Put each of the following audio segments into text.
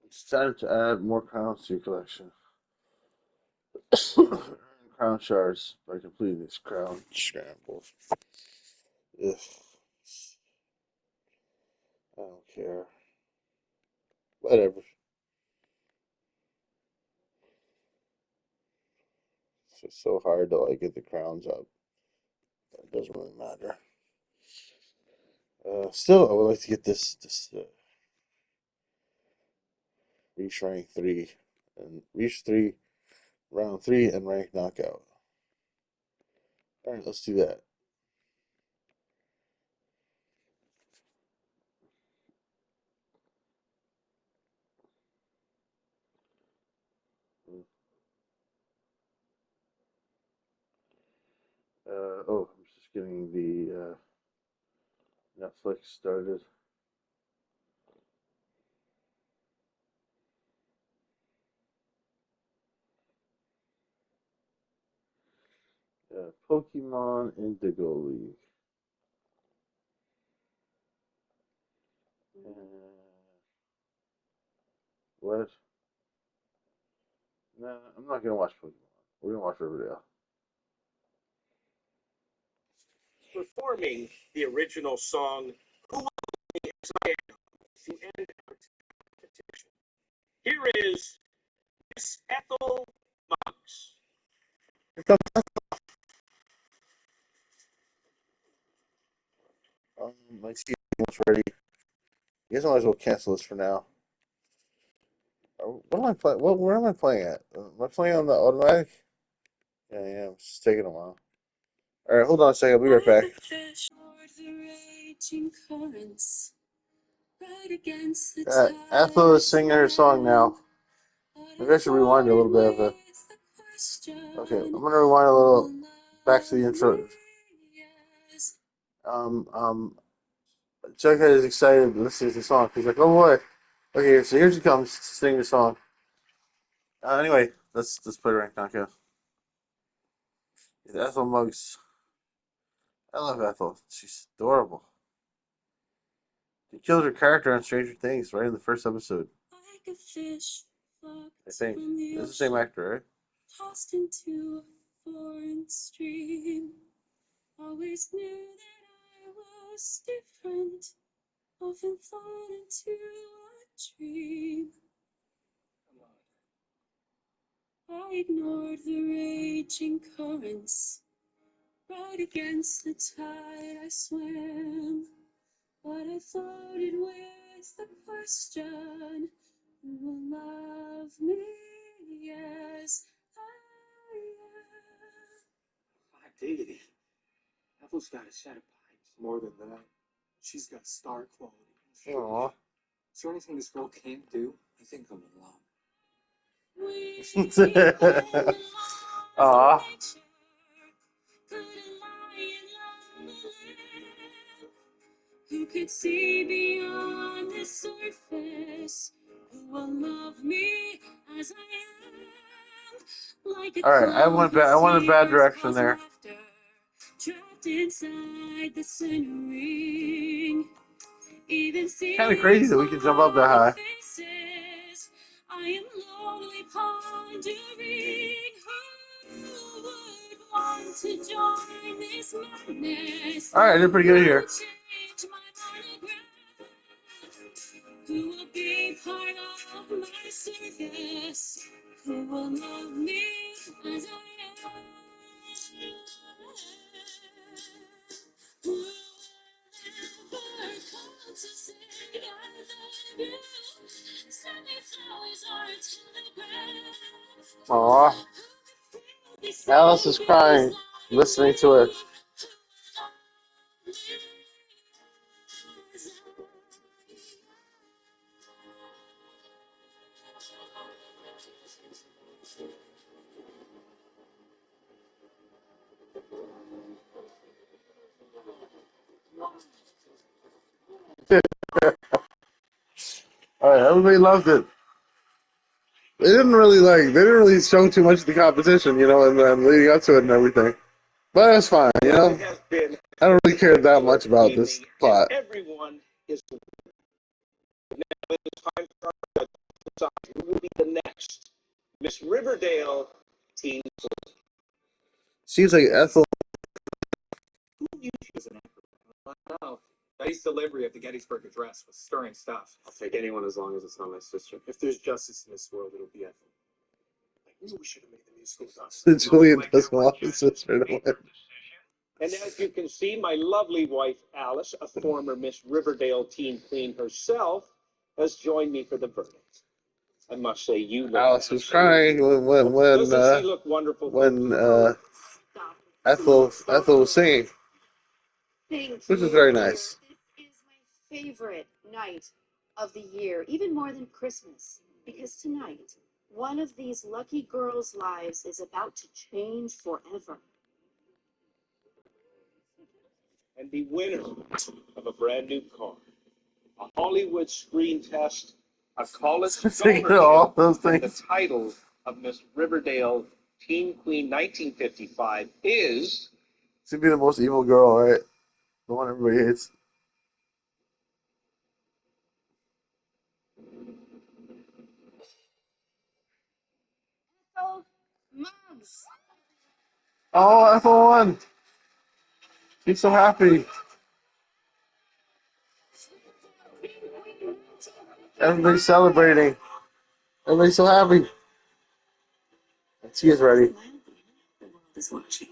It's time to add more crowns to your collection. Crown shards by completing this crown scramble. Ugh, I don't care. Whatever. It's just so hard to like get the crowns up. It doesn't really matter. Still, I would like to get this reach rank 3 and reach 3 round 3 and rank knockout. All right, let's do that. I'm just getting the Netflix started. Pokemon Indigo League. What? Nah, I'm not gonna watch Pokemon. We're gonna watch Riverdale. Performing the original song "Who Will Be As I Am" to end our competition. Here is Miss Ethel Muggs. My team's almost ready. You guys might as well cancel this for now. What am I playing? Where am I playing at? Am I playing on the automatic? Yeah, yeah. It's just taking a while. All right, hold on a second. I'll be right back. Ethel is singing her song now. Maybe I should rewind a little bit of it. Okay, I'm gonna rewind a little back to the intro. Jughead is excited listening to the song. He's like, "Oh boy, okay, so here she comes to sing the song." Anyway, let's play rank knockout. Ethel Muggs. I love Ethel. She's adorable. She killed her character on Stranger Things right in the first episode. I think it's the same actor, right? Tossed into a foreign stream. Always knew that I was different. Often thought into a dream. I ignored the raging currents. Right against the tide I swam. But I floated with the question, who will love me as I am? Hot diggity. Ethel's got a set of pipes. More than that, she's got star quality. Aww. Is there anything this girl can't do? I think I'm in love. Aw. Who could see beyond the surface? Who will love me as I am? Like a All right, I went a bad direction there. Trapped inside the sun ring. Kind of crazy that we can jump up that high. I am lonely pondering who would want to join this madness. All right, they're pretty good here. Who will be part of my circus? Who will love me as I am? Who will ever come to say I love you? Send me flowers or telegrams. Aw. Alice is crying, listening to it. All right, everybody loved it. They didn't really show too much of the competition, and then leading up to it and everything. But it's fine, you know. It has been I don't really care that much about this plot. everyone is now it is time for us to decide who will be the next Miss Riverdale teen. Seems like Ethel. Who you choose an actor? Oh, Betty's delivery of the Gettysburg Address was stirring stuff. I'll take anyone as long as it's not my sister. If there's justice in this world, it'll be Ethel. I knew we should have made the musical dust. Julian doesn't want his sister to win. And as you can see, my lovely wife, Alice, a former Miss Riverdale teen queen herself, has joined me for the verdict. I must say, you look. Alice was crying Doesn't she look wonderful? when Ethel was singing, Thank which you, is very dear. nice. This is my favorite night of the year, even more than Christmas, because tonight, one of these lucky girls' lives is about to change forever. And the winner of a brand new car, a Hollywood Screen Test, a college scholarship, all those and things. the title of Miss Riverdale Teen Queen 1955 is. She'd be the most evil girl, right? The one everybody hates. So, Moms! Oh, Ethel won! She's so happy. Everybody's celebrating. Everybody's so happy. She is ready. The world is watching.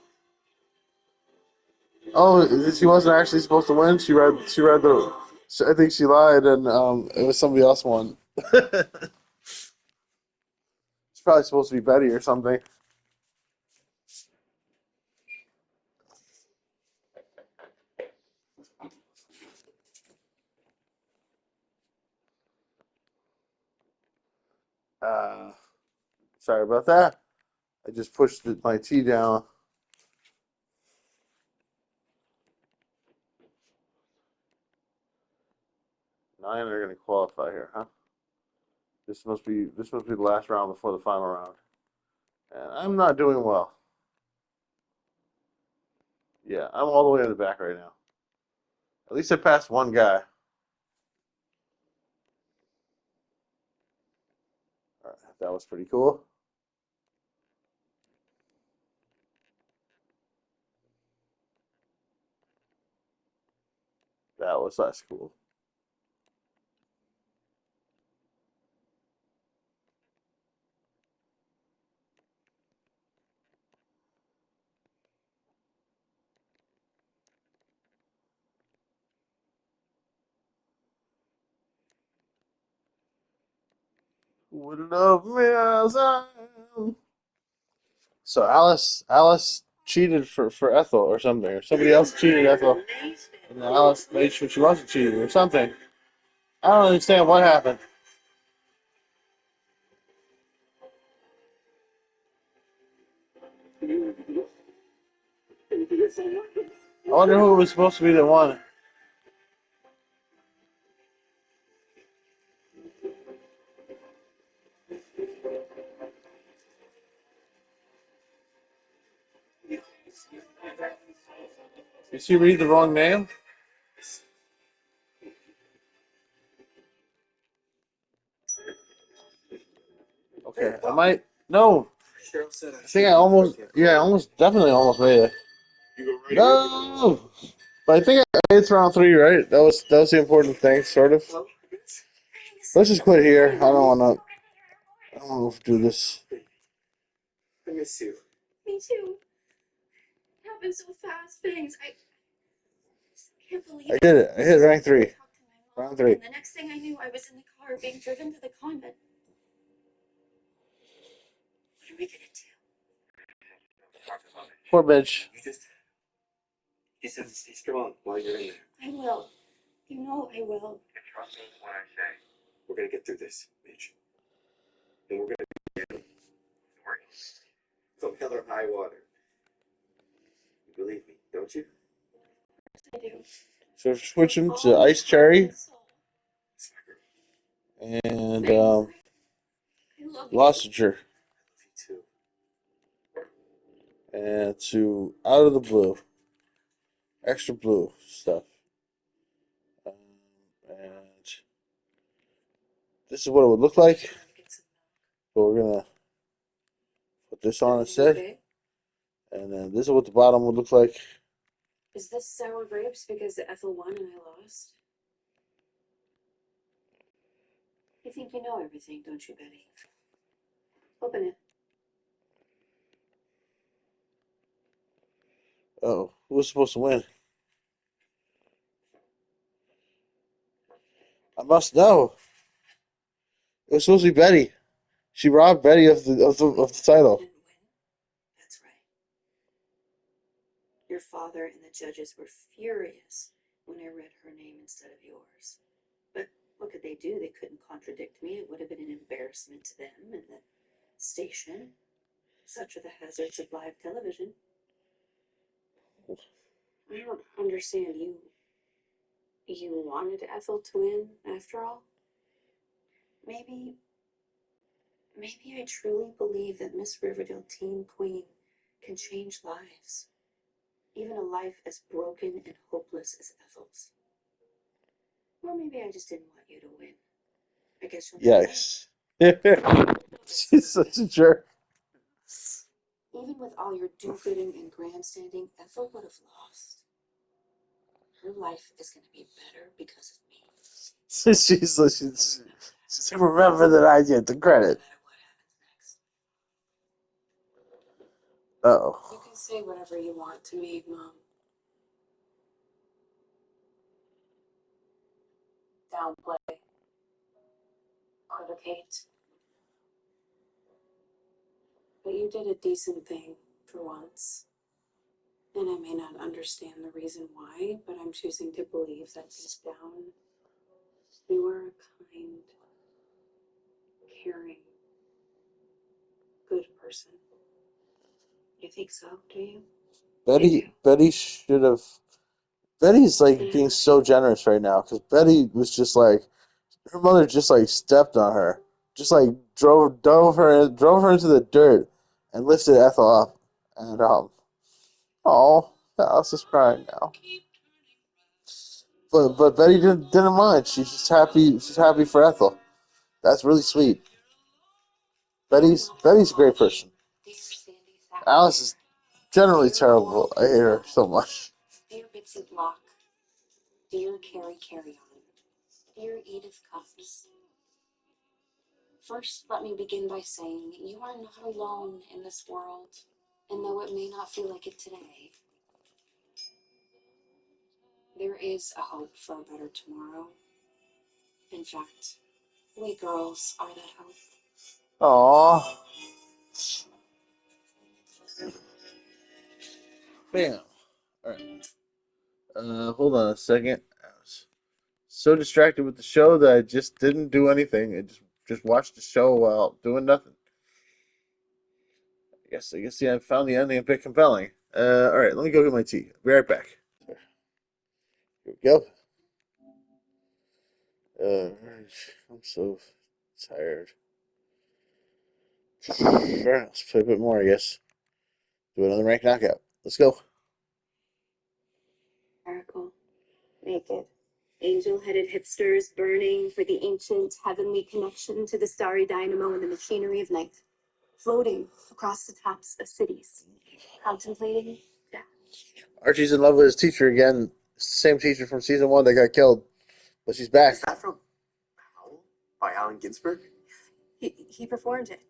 Oh, she wasn't actually supposed to win. She read the. I think she lied, and it was somebody else won. It's probably supposed to be Betty or something. Uh, Sorry about that. I just pushed my tea down. Nine are going to qualify here, huh? This must be the last round before the final round, and I'm not doing well. Yeah, I'm all the way in the back right now. At least I passed one guy. All right, that was pretty cool. That was less cool. Who would love me as I am? So Alice cheated for Ethel or something, or somebody else cheated Ethel, and Alice made sure she wasn't cheating or something. I don't understand what happened. I wonder who was supposed to be the one. Did she read the wrong name? Okay, I might. No, I think I almost. Yeah, I definitely almost made it. No, but I think I made it to round three, right? That was the important thing, sort of. Let's just quit here. I don't want to do this. I miss you. Me too. It happened so fast. Thanks. I can't believe I did it. I hit rank three. Round three. And the next thing I knew, I was in the car being driven to the convent. What are we gonna do? Poor bitch. He said stay strong while you're in there. I will. You know I will. And trust me when I say we're gonna get through this, Mitch. And we're gonna be from hell or high water. You believe me, don't you? I do. So we're switching to Ice Cherry and I love you. Lostager. Me too. and to Out of the Blue, extra blue stuff. Um, and this is what it would look like. But we're gonna put this on instead. Okay. And then this is what the bottom would look like. Is this sour grapes because Ethel won and I lost? You think you know everything, don't you, Betty? Open it. Oh, who was supposed to win? I must know. It was supposed to be Betty. She robbed Betty of the title. Didn't win. That's right. Your father and the judges were furious when I read her name instead of yours. But what could they do? They couldn't contradict me. It would have been an embarrassment to them and the station. Such are the hazards of live television. I don't understand. You wanted Ethel to win after all? Maybe I truly believe that Miss Riverdale Teen Queen can change lives. Even a life as broken and hopeless as Ethel's. Or maybe I just didn't want you to win. I guess you'll never know. Yes. She's such a jerk. Even with all your do-gooding and grandstanding, Ethel would have lost. Her life is going to be better because of me. She's remember that I get the No credit. matter what happens next. Oh. You can say whatever you want to me, Mom. Downplay. Equivocate. But you did a decent thing for once. And I may not understand the reason why, but I'm choosing to believe that deep down, you are a kind, caring, good person. You think so, do you? Betty should have. Betty's like being so generous right now because Betty was just like her mother just like stepped on her, just like drove her into the dirt, and lifted Ethel up, and oh, Alice is crying now. But Betty didn't mind. She's just happy. She's happy for Ethel. That's really sweet. Betty's a great person. Alice is generally terrible. I hate her so much. Dear Bitsy Block, dear Carrie Carrion, dear Edith Cuffs. First, let me begin by saying you are not alone in this world, and though it may not feel like it today, there is a hope for a better tomorrow. In fact, we girls are that hope. Aww. Bam. Alright. Hold on a second. I was so distracted with the show that I just didn't do anything. I just watched the show while doing nothing. I guess yeah, I found the ending a bit compelling. Alright, let me go get my tea. I'll be right back. Here we go. I'm so tired. Alright, let's play a bit more, I guess. Do another rank knockout. Let's go. Miracle, naked, angel-headed hipsters burning for the ancient heavenly connection to the starry dynamo and the machinery of night, floating across the tops of cities, contemplating death. Archie's in love with his teacher again. Same teacher from season 1 that got killed, but she's back. Is that from Howl by Allen Ginsberg? He performed it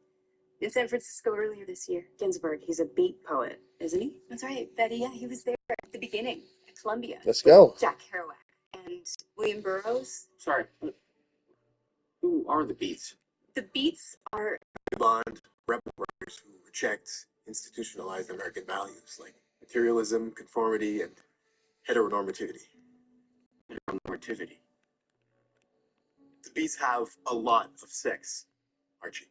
in San Francisco earlier this year. Ginsberg, he's a beat poet, isn't he? That's right, Betty. Yeah, he was there at the beginning at Columbia. Let's go. Jack Kerouac and William Burroughs. Sorry, who are the Beats? The Beats are Bond rebel writers who reject institutionalized American values like materialism, conformity, and heteronormativity. Heteronormativity. The Beats have a lot of sex, Archie,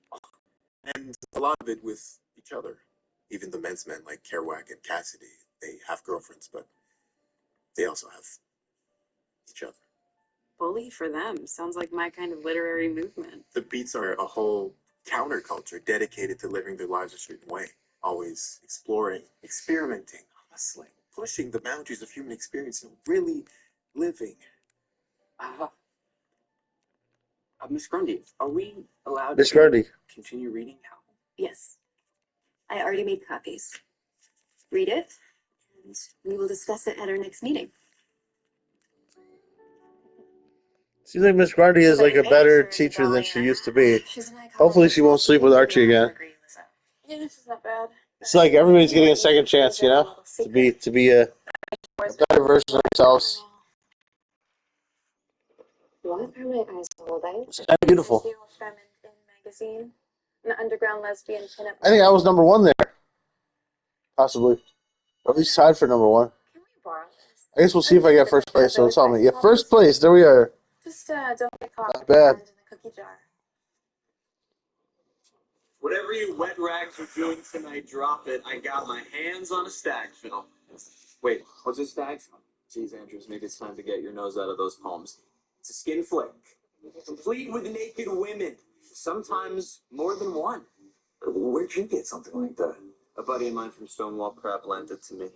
and a lot of it with each other. Even the men's men like Kerouac and Cassidy, they have girlfriends, but they also have each other. bully for them. Sounds like my kind of literary movement. The Beats are a whole counterculture dedicated to living their lives a certain way. always exploring, experimenting, hustling, pushing the boundaries of human experience, and really living. Miss Grundy, are we allowed Miss to Grundy. continue reading now? Yes. I already made copies. Read it, and we will discuss it at our next meeting. Seems like Miss Grundy is like a better teacher than she used to be. Hopefully she won't sleep with Archie again. Yeah, this is not bad. It's like everybody's getting a second chance, you know, to be a better version of themselves. Why are my eyes so light? It's kind of beautiful. Magazine, an underground lesbian pinup. I think I was number one there, possibly, or at least tied for number one. Can we borrow this? I guess we'll see if I get first place. So tell me, yeah, first place. There we are. Just don't get caught. Not bad. In the cookie jar. Whatever you wet rags are doing tonight, drop it. I got my hands on a stag film. Wait, what's a stag film? Geez, Andrews, maybe it's time to get your nose out of those palms. It's a skin flick, complete with naked women, sometimes more than one. Where'd you get something like that? A buddy of mine from Stonewall Prep lent it to me.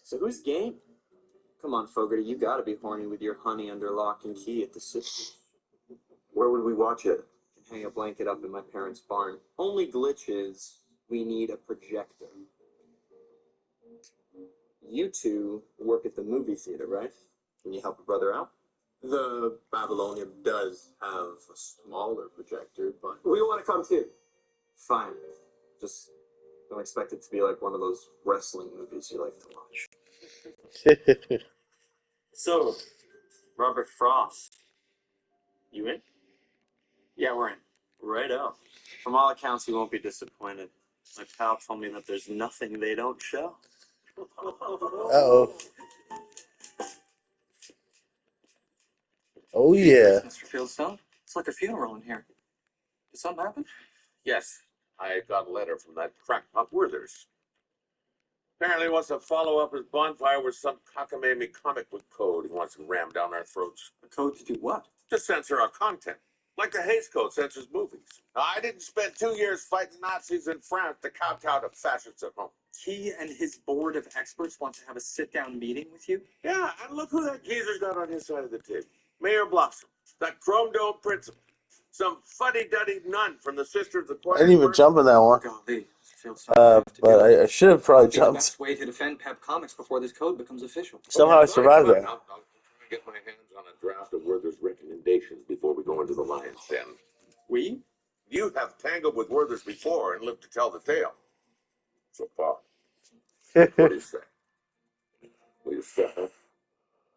So who's game? Come on, Fogarty, you gotta be horny with your honey under lock and key at the Sisters. Where would we watch it? Hang a blanket up in my parents' barn. Only glitch is we need a projector. You two work at the movie theater, right? Can you help a brother out? The Babylonian does have a smaller projector, but We want to come too. Fine. Just don't expect it to be like one of those wrestling movies you like to watch. So, Robert Frost, you in? Yeah, we're in. Right up. From all accounts, you won't be disappointed. My pal told me that there's nothing they don't show. Uh-oh. Oh, yeah. Mr. Fieldstone, it's like a funeral in here. Did something happen? Yes, I got a letter from that crackpot Werther's. Apparently wants to follow up his bonfire with some cockamamie comic book code he wants to ram down our throats. A code to do what? To censor our content. Like the Hays Code censors movies. Now, I didn't spend 2 years fighting Nazis in France to kowtow to fascists at home. He and his board of experts want to have a sit-down meeting with you? Yeah, and look who that geezer's got on his side of the table. Mayor Blossom. That chrome-dome principal. Some fuddy-duddy nun from the Sisters of I didn't even jump in that one. Golly, Fieldstone, But I should have probably Might be the jumped. best way to defend Pep Comics before this code becomes official. Somehow I survived that. I'll try and get my hands on a draft of Werther's recommendations before we go into the lion's den. We? You have tangled with Werther's before and lived to tell the tale. So far. What do you say? Will you step up?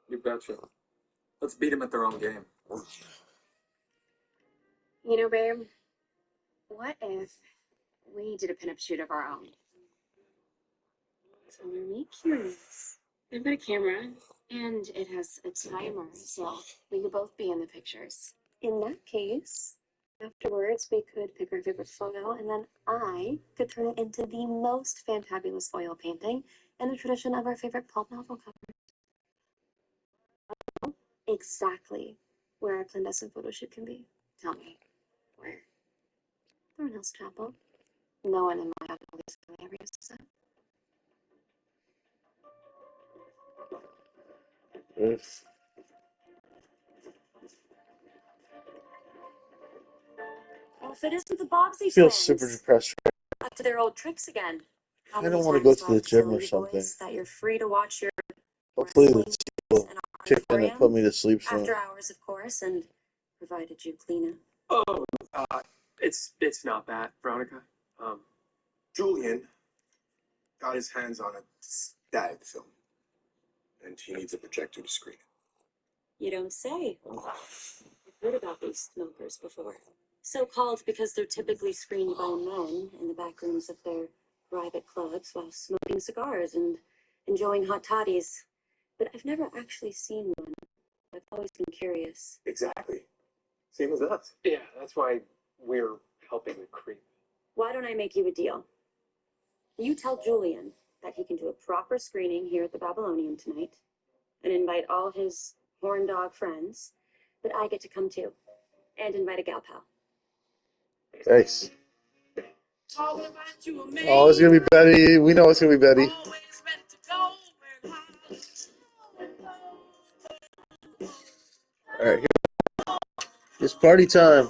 You betcha. Let's beat them at their own game. You know, babe, what if we did a pinup shoot of our own? So I'm curious. I've got a camera, and it has a timer, so we could both be in the pictures. In that case, afterwards, we could pick our favorite photo, and then I could turn it into the most fantabulous oil painting in the tradition of our favorite pulp novel cover. Exactly where our clandestine photo shoot can be. Tell me, where? Thornhill's Chapel. No one in my family is hilarious, so. Well, if it isn't the Bogsy Feel twins, super depressed. up to their old tricks again. How I many don't want to times go do I to have the tell gym or you something. boys that you're free to watch your Hopefully the wrestling tea will in our kick in and auditorium, put me to sleep soon. after hours, of course, and provided you clean Oh, it's not that, Veronica. Julian got his hands on a stag film, and he needs a projector to screen it. You don't say. I've heard about these smokers before. So-called because they're typically screened by men in the back rooms of their private clubs while smoking cigars and enjoying hot toddies. But I've never actually seen one. I've always been curious. Exactly. Same as us. Yeah, that's why we're helping the creep. Why don't I make you a deal? You tell Julian that he can do a proper screening here at the Babylonian tonight and invite all his horn dog friends, but I get to come too and invite a gal pal. Thanks. Oh, it's gonna be Betty. We know it's gonna be Betty. All right, it's party time.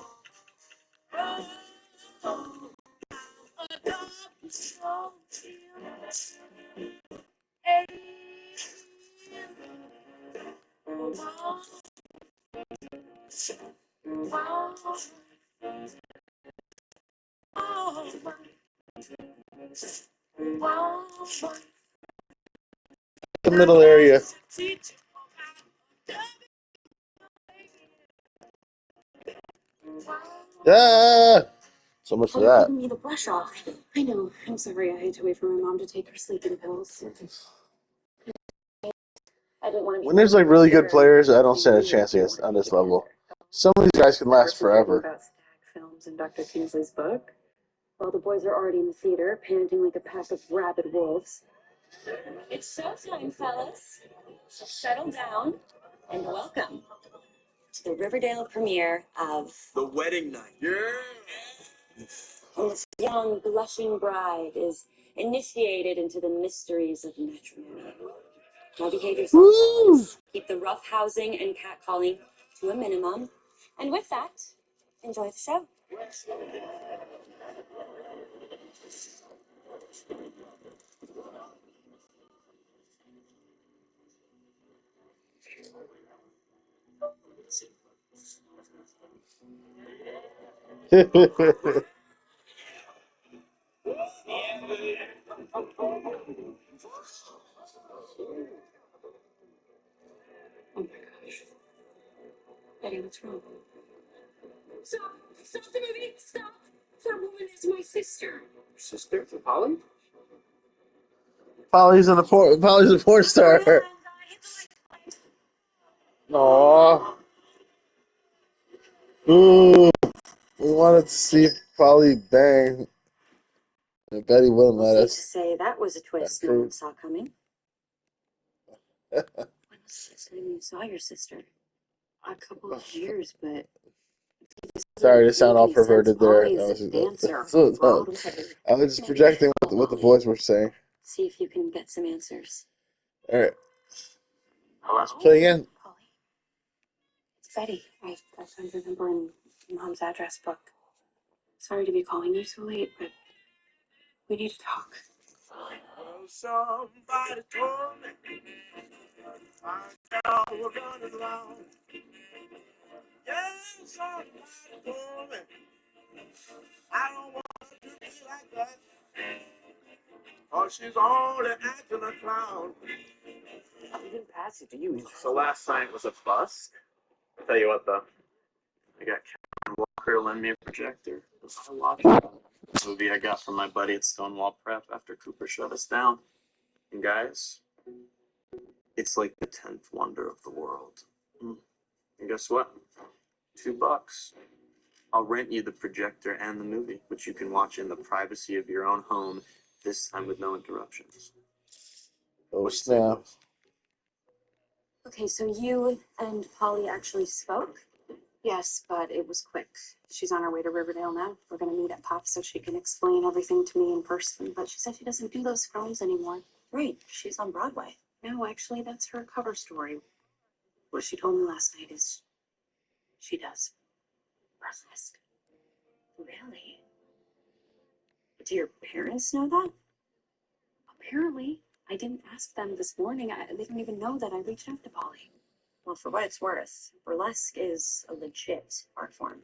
The middle area. Ah! So much for that. Giving me the brush off. I know. I'm sorry. I had to wait for my mom to take her sleeping pills. I didn't want to be. When there's like really good players, I don't stand a chance against on this level. Some of these guys can last forever. About Stag Films and Dr. Kingsley's book. While the boys are already in the theater, panting like a pack of rabid wolves. It's showtime, fellas. Settle down and welcome to the Riverdale premiere of The Wedding Night. Yeah. This young, blushing bride is initiated into the mysteries of matrimony. Now behave yourself, fellas. Keep the rough housing and catcalling to a minimum. And with that, enjoy the show. Oh my gosh. Betty, what's wrong? Stop! Stop the movie! Stop! That woman is my sister. Sister for Polly? Polly's a porn star. Aww. Ooh. We wanted to see Polly bang. And Betty wouldn't let Safe to us. say that was a twist no one saw coming. When was the last time you saw your sister? A couple of years, but Sorry to sound all perverted there. Polly's I dancer was, on Broadway. I was just projecting what the boys were saying. See if you can get some answers. All right. Hello? Play again. Polly. It's Betty. I found your number in Mom's address book. Sorry to be calling you so late, but we need to talk. Somebody told me my girl was running around. Yeah, somebody told me I don't want her to be like that. Oh, she's only acting a clown. He didn't pass it to you. So last night was a bust. I'll tell you what, though. I got Karen Walker to lend me a projector. I watched the movie I got from my buddy at Stonewall Prep after Cooper shut us down. And guys, it's like the 10th wonder of the world. And guess what? $2. I'll rent you the projector and the movie, which you can watch in the privacy of your own home, this time with no interruptions. Oh, snap. Okay, so you and Polly actually spoke? Yes, but it was quick. She's on her way to Riverdale now. We're going to meet at Pop so she can explain everything to me in person. But she said she doesn't do those films anymore. Right, she's on Broadway. No, actually, that's her cover story. What she told me last night is she does burlesque. Really? Do your parents know that? Apparently. I didn't ask them this morning. They don't even know that I reached out to Polly. Well, for what it's worth, burlesque is a legit art form.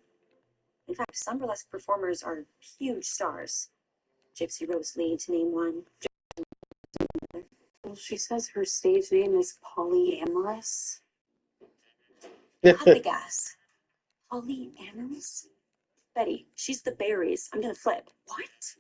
In fact, some burlesque performers are huge stars. Gypsy Rose Lee, to name one. Well, she says her stage name is Polyamorous. Cut the gas. Polyamorous? Betty, she's the berries. I'm gonna flip. What?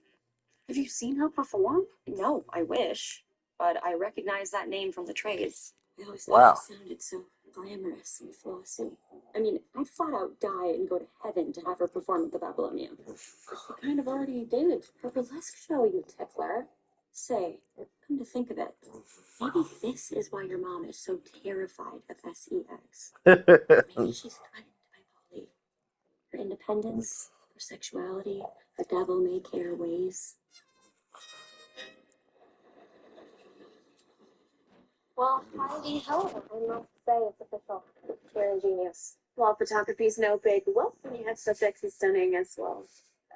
Have you seen her perform? No, I wish. But I recognize that name from the trades. I always thought she sounded so glamorous and flossy. I mean, I'd flat out die and go to heaven to have her perform at the Babylonium. She kind of already did her burlesque show, you tickler. Say, come to think of it, maybe this is why your mom is so terrified of SEX. Maybe she's threatened by Polly. Her independence, her sexuality, a devil may care ways. Well, Heidi, however, I must say it's official. You're a genius. Wall photography's no big whoop when you have subjects as stunning as, well,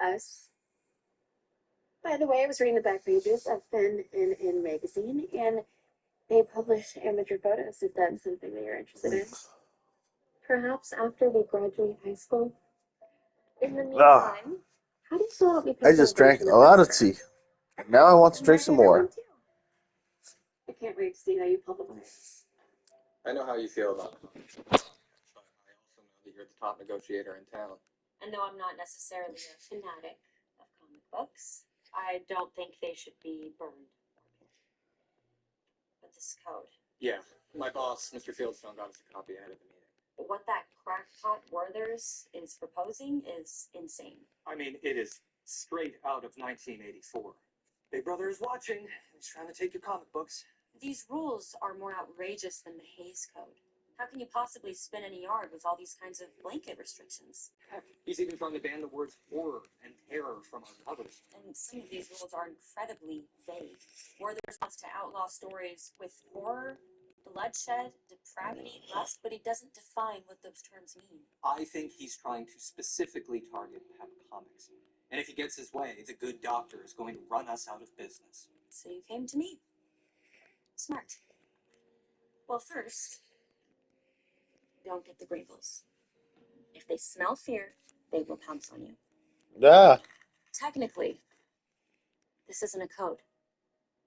us. By the way, I was reading the back pages of Finn and In magazine, and they publish amateur photos if that's something that you're interested in. Perhaps after we graduate high school. In the meantime, how do you feel about me I just drank a lot of tea. Now I want to drink some more. I can't wait to see how you publicize. I know how you feel about it. But I also know that you're the top negotiator in town. And though I'm not necessarily a fanatic of comic books, I don't think they should be burned. But this code. Yeah, my boss, Mr. Fieldstone, got us a copy ahead of the meeting. What that crackpot Werther's is proposing is insane. I mean, it is straight out of 1984. Big Brother is watching. He's trying to take your comic books. These rules are more outrageous than the Hays Code. How can you possibly spin any yard with all these kinds of blanket restrictions? Heck, he's even trying to ban the words horror and terror from our covers. And some of these rules are incredibly vague. Werther's wants to outlaw stories with horror, bloodshed, depravity, lust, but he doesn't define what those terms mean. I think he's trying to specifically target Pep Comics. And if he gets his way, the good doctor is going to run us out of business. So you came to me. Smart. Well, first, don't get the Gringles. If they smell fear, they will pounce on you. Yeah. Technically, this isn't a code.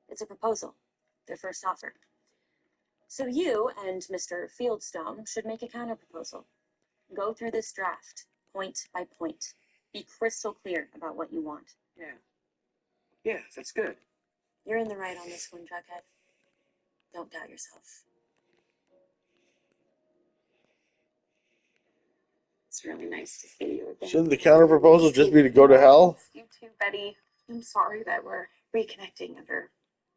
It's a proposal. Their first offer. So you and Mr. Fieldstone should make a counterproposal. Go through this draft, point by point. Be crystal clear about what you want. Yeah, that's good. You're in the right on this one, Jughead. Don't doubt yourself. It's really nice to see you again. Shouldn't the counterproposal just be to go to hell? You too, Betty. I'm sorry that we're reconnecting under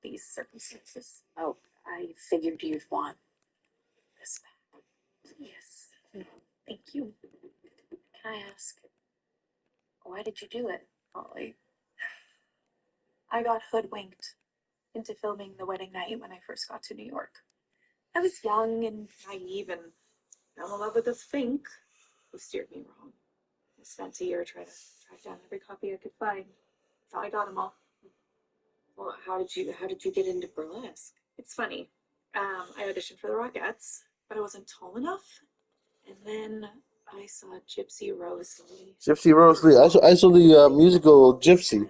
these circumstances. Oh, I figured you'd want this back. Yes. Thank you. Can I ask, why did you do it, Ollie? I got hoodwinked into filming the wedding night when I first got to New York. I was young and naive and fell in love with a fink who steered me wrong. I spent a year trying to track down every copy I could find. Thought I got them all. Well, how did you get into burlesque? It's funny. I auditioned for the Rockettes, but I wasn't tall enough. And then I saw Gypsy Rose Lee. Gypsy Rose Lee. I saw the musical Gypsy.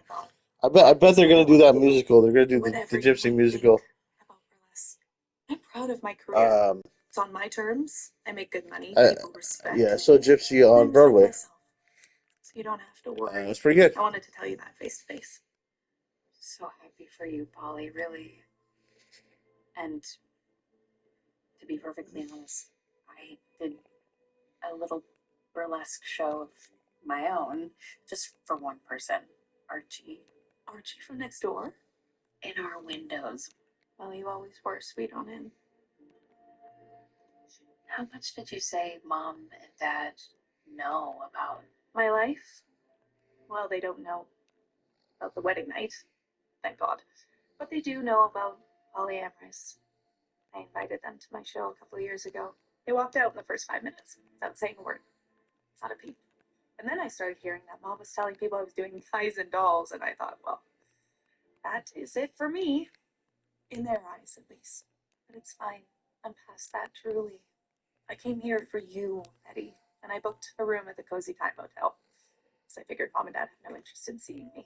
I bet they're gonna do that musical. They're gonna do the Gypsy musical. About burlesque. I'm proud of my career. It's on my terms. I make good money. People respect. Yeah, so Gypsy on I'm Broadway. myself, so you don't have to worry. That's pretty good. I wanted to tell you that face to face. So happy for you, Polly, really. And to be perfectly honest, I did a little burlesque show of my own, just for one person, Archie. Archie from next door, in our windows. Well, you always were sweet on him. How much did you say Mom and Dad know about my life? Well, they don't know about the wedding night, thank God. But they do know about polyamorous. I invited them to my show a couple of years ago. They walked out in the first 5 minutes without saying a word. Not a peep. And then I started hearing that Mom was telling people I was doing Guys and Dolls, and I thought, well, that is it for me. In their eyes, at least. But it's fine. I'm past that, truly. I came here for you, Eddie, and I booked a room at the Cozy Time Hotel. So I figured Mom and Dad have no interest in seeing me.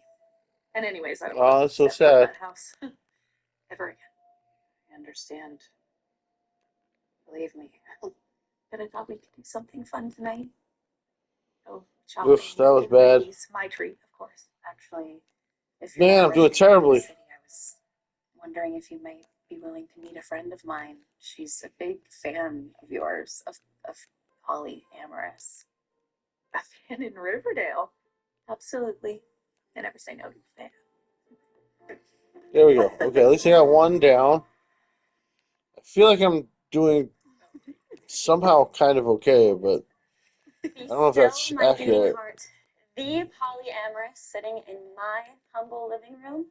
And anyways, I don't want to That's so step out of sad. that house ever again. I understand. Believe me. But I thought we could do something fun tonight. Oh, shopping. Oof, that was and bad. movies. My treat, of course. Actually, if Man, you're I'm doing already in the terribly. city, I was wondering if you might be willing to meet a friend of mine. She's a big fan of yours, of polyamorous. A fan in Riverdale? Absolutely. I never say no to a fan. There we go. Okay, at least I got one down. I feel like I'm doing somehow kind of okay, but I don't know if that's accurate. the polyamorous sitting in my humble living room.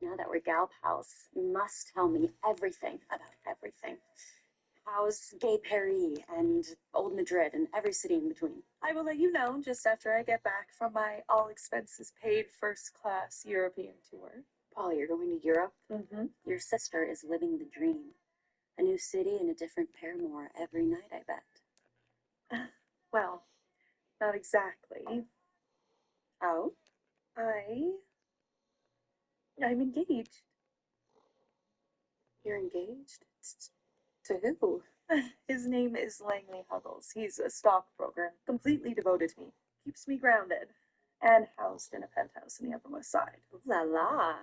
Now that we're gal pals, you must tell me everything about everything. How's Gay Paris and Old Madrid and every city in between? I will let you know just after I get back from my all expenses paid first class European tour. Polly, you're going to Europe? Mm-hmm. Your sister is living the dream. A new city and a different Paramore every night, I bet. Well, not exactly. Oh, I'm engaged. You're engaged? To who? His name is Langley Huggles. He's a stockbroker, completely devoted to me. Keeps me grounded. And housed in a penthouse in the Upper West Side. Ooh la la.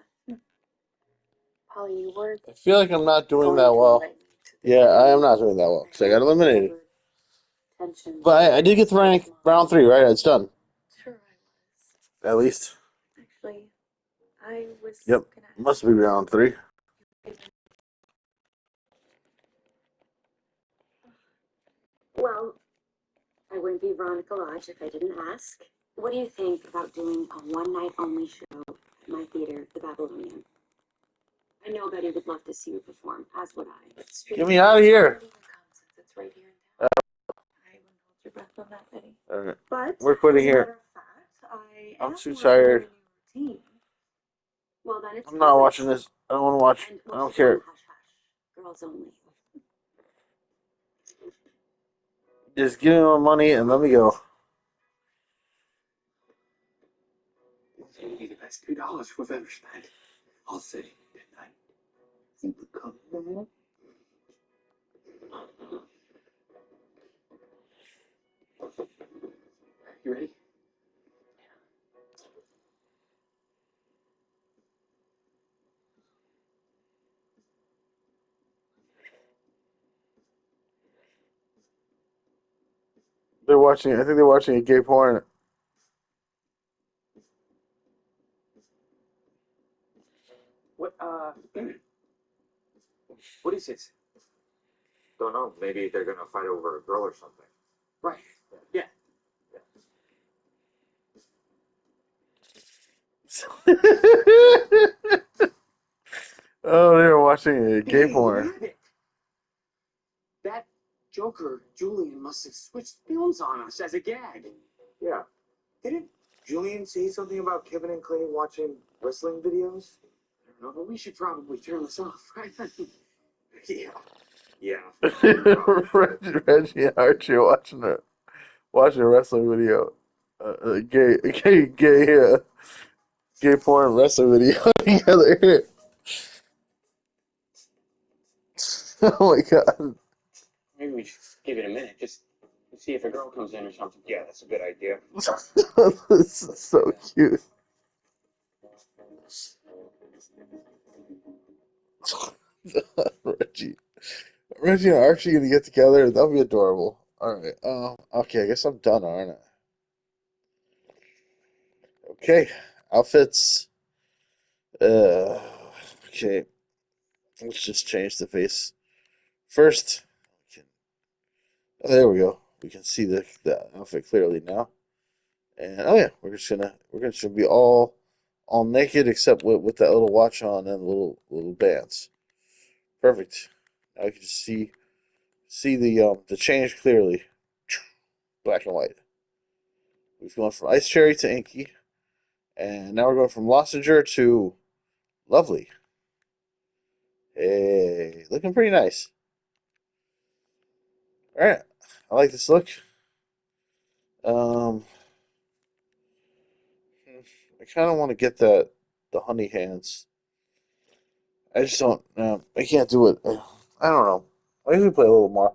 Polly, you were I feel like I'm not doing going that to well. invite me to the Yeah, I am dinner. not doing that well because I got eliminated. Tension. But I did get the rank round 3, right? It's done. Sure, I was. At least. Actually, I was Yep. gonna Must be round 3. Well, I wouldn't be Veronica Lodge if I didn't ask. What do you think about doing a one-night only show at my theater, The Babylonian? I know Betty would love to see you perform, as would I. Get me out of here. It's right here in town. I wouldn't hold your breath on that, Betty. Okay. But We're quitting as a here. matter of fact, I I'm am too working tired. on a new routine. Well, then it's I'm not watching this. I don't want to watch. And I we'll don't keep it on care. hush hush. Girls only. Just give me my money and let me go. It's gonna be the best $2 we've ever spent. I'll say midnight. Think we come back? You ready? They're watching. I think they're watching a gay porn. What what is it? Don't know. Maybe they're gonna fight over a girl or something. Right. Yeah. Oh, they were watching a gay Hey, porn. look at it. That Joker, Julian, must have switched films on us as a gag. Yeah. Didn't Julian say something about Kevin and Clay watching wrestling videos? I don't know, but we should probably turn this off, right? Yeah. Yeah. Reggie and Archie are watching a wrestling video. Gay porn wrestling video together. Oh my god. Maybe we should give it a minute, just to see if a girl comes in or something. Yeah, that's a good idea. This is so cute. Reggie. Reggie and Archie gonna get together. That'll be adorable. Alright. Okay, I guess I'm done, aren't I? Okay. Outfits. Uh okay. Let's just change the face. First, oh, there we go. We can see the outfit clearly now. And oh yeah, should be all naked except with that little watch on and little bands. Perfect. Now you can just see the change clearly. Black and white. We've gone from Ice Cherry to Inky. And now we're going from Lossinger to Lovely. Hey, looking pretty nice. Alright. I like this look. Um I kinda wanna get the honey hands. I just don't I can't do it. I don't know. I usually play a little more.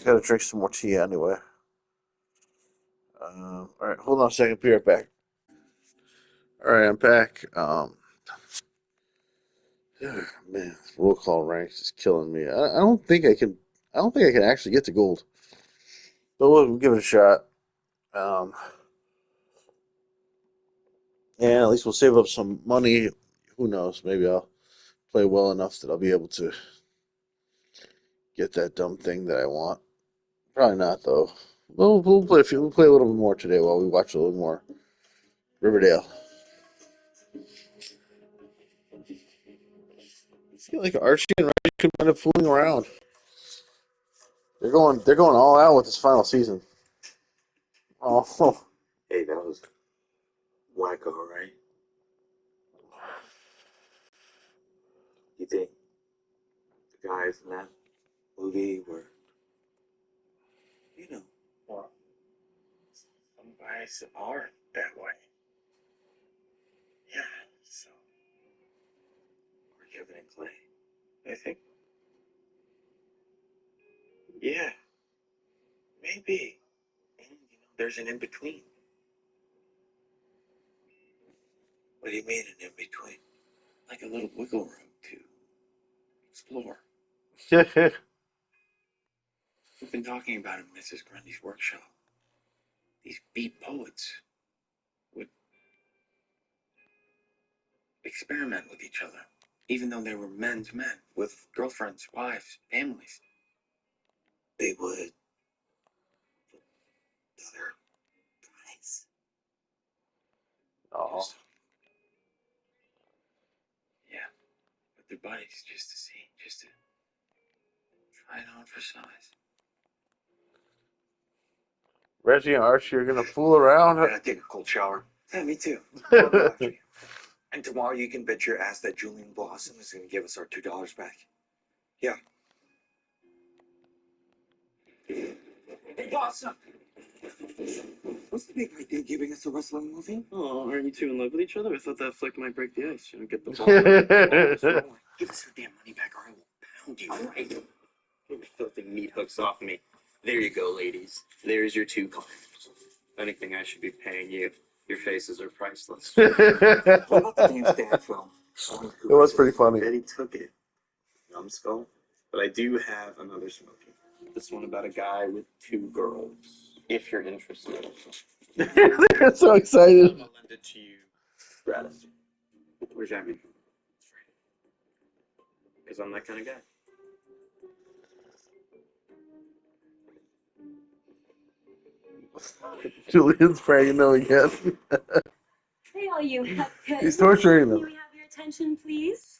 Gotta drink some more tea anyway. All right, hold on a second. Be right back. All right, I'm back. Man, roll call ranks is killing me. I don't think I can. I don't think I can actually get to gold, but we'll give it a shot. Um, and at least we'll save up some money. Who knows? Maybe I'll play well enough that I'll be able to get that dumb thing that I want. Probably not though. We'll play we'll play a little bit more today while we watch a little more Riverdale. I feel like Archie and Reggie could end up fooling around. They're going all out with this final season. Oh, Hey, that was wacko, right? You think the guys in that movie were, well, some guys are that way. Yeah, so we're Kevin and Clay, I think. Yeah, maybe. And, there's an in-between. What do you mean an in-between? Like a little wiggle room to explore. We've been talking about in Mrs. Grundy's workshop. These beat poets would experiment with each other, even though they were men's men, with girlfriends, wives, families. They would put other guys. oh. Yeah, with their buddies, just to see, just to try it on for size. Reggie and Archie are gonna fool around. I take a cold shower. Yeah, me too. I'll go after you. And tomorrow you can bet your ass that Julian Blossom is going to give us our $2 back. Yeah. Hey, Blossom! What's the big idea giving us a wrestling movie? Oh, aren't you two in love with each other? I thought that flick might break the ice. Get the ball. Give us our damn money back or I will pound you. All right. Get your filthy meat hooks off me. There you go, ladies. There's your 2 clients. If anything, I should be paying you. Your faces are priceless. What about the James Dad film? It was pretty funny. Betty took it. Numbskull. But I do have another smoking. This one about a guy with 2 girls. If you're interested. They're so excited. I'll lend it to you gratis. Where's Jackie? Because I'm that kind of guy. Julian's praying no again. Hey, all you hepheads. He's torturing them. May we have your attention, please?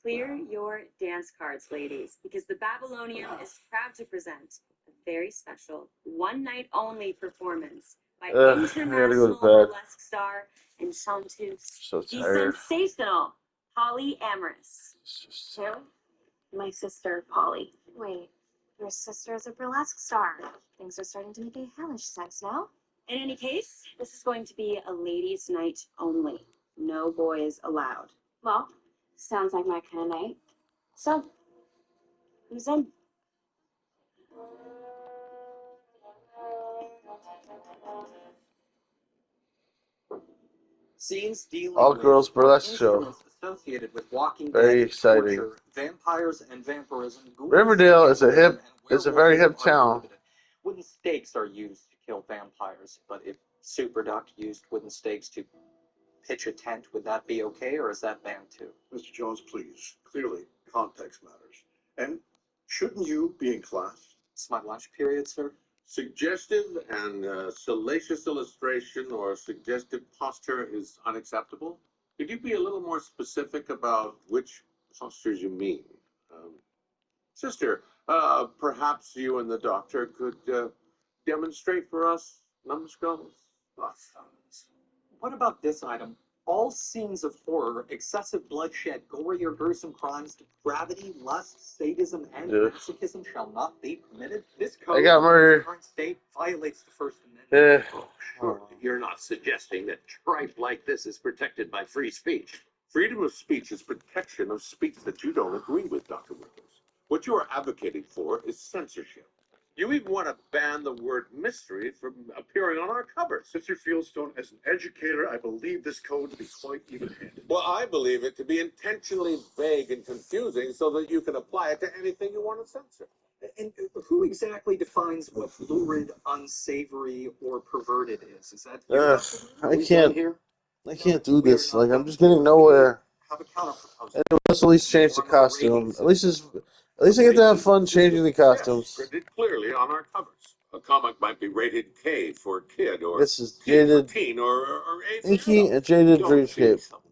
Clear your dance cards, ladies, because the Babylonium is proud to present a very special one-night-only performance by I gotta go international to bed. burlesque star and chanteuse, So the tired. sensational Polly Amorous. Who? My sister, Polly. Wait, your sister is a burlesque star. Things are starting to make a hellish sense now. In any case, this is going to be a ladies' night only. No boys allowed. Well, sounds like my kind of night. So, who's in? Scenes dealing All with girls burlesque show. instruments associated with Walking Very Dead, exciting. torture, vampires and vampirism. ghouls, Riverdale is a cannibalism, and very hip werewolfism are town. prohibited. Wooden stakes are used to kill vampires, but if Super Duck used wooden stakes to pitch a tent, would that be okay, or is that banned too? Mr. Jones, please. Clearly, context matters. And shouldn't you be in class? It's my lunch period, sir. Suggestive and salacious illustration or suggestive posture is unacceptable. Could you be a little more specific about which postures you mean? Sister, perhaps you and the doctor could demonstrate for us, numbskulls? What about this item? All scenes of horror, excessive bloodshed, gory or gruesome crimes, depravity, lust, sadism, and Yeah. masochism shall not be permitted. This I code got in murdered. its current state violates the First Amendment. Surely you're not suggesting that tripe like this is protected by free speech. Freedom of speech is protection of speech that you don't agree with, Dr. Rickles. What you are advocating for is censorship. You even want to ban the word mystery from appearing on our covers. Mr. Fieldstone, as an educator, I believe this code to be quite even-handed. Well, I believe it to be intentionally vague and confusing so that you can apply it to anything you want to censor. And who exactly defines what lurid, unsavory, or perverted is? Is that you, Dr. I Lee? can't. Here? I can't do this. Like, I'm just getting nowhere. Have a counter proposal. And let's at least change the costume. At least I get to have fun changing the costumes. Yes, printed clearly on our covers. A comic might be rated K for kid, or This is T for Jaded teen, or A for Inky adult. and Jaded Don't be Dreamscape. so naive.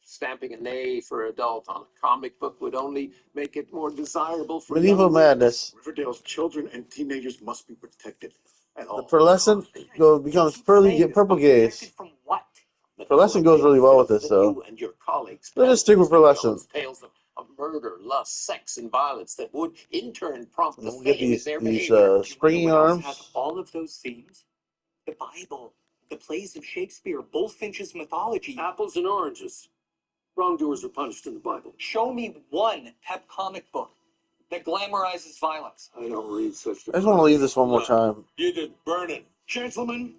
Stamping an A for adult on a comic book would only make it more desirable for Medieval young readers. Madness. Riverdale's children and teenagers must be protected at The all pearlescent costs. becomes purple gaze. From what? The Pearlescent goes really well with this, that though. you and your colleagues Let's just stick with peddle pearlescent. tales of murder, lust, sex, and violence that would in turn prompt And the we'll get same in these their behavior. springy What else has arms. all of those themes? The Bible, the plays of Shakespeare, Bullfinch's mythology. Apples and oranges. Wrongdoers are punished in the Bible. Show me one pep comic book that glamorizes violence. I don't read such. I just want to leave this one more time. You did burning. Gentlemen,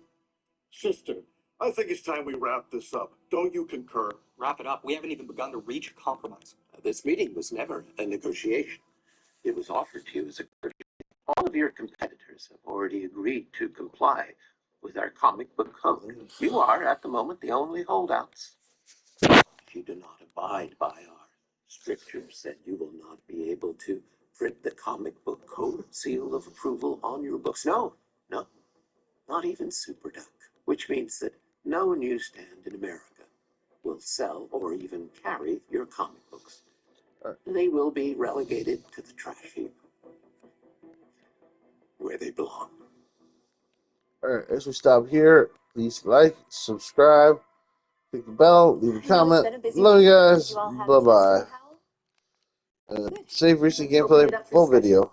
sister, I think it's time we wrap this up. Don't you concur? Wrap it up. We haven't even begun to reach a compromise. This meeting was never a negotiation. It was offered to you as a courtesy. All of your competitors have already agreed to comply with our comic book code. You are, at the moment, the only holdouts. If you do not abide by our strictures, then you will not be able to print the comic book code seal of approval on your books. No, not even Superduck, which means that no newsstand in America will sell or even carry your comic books. They will be relegated to the trash heap, where they belong. Alright, as we stop here, please like, subscribe, click the bell, leave a comment. Love you guys. Bye bye. And save recent gameplay full video.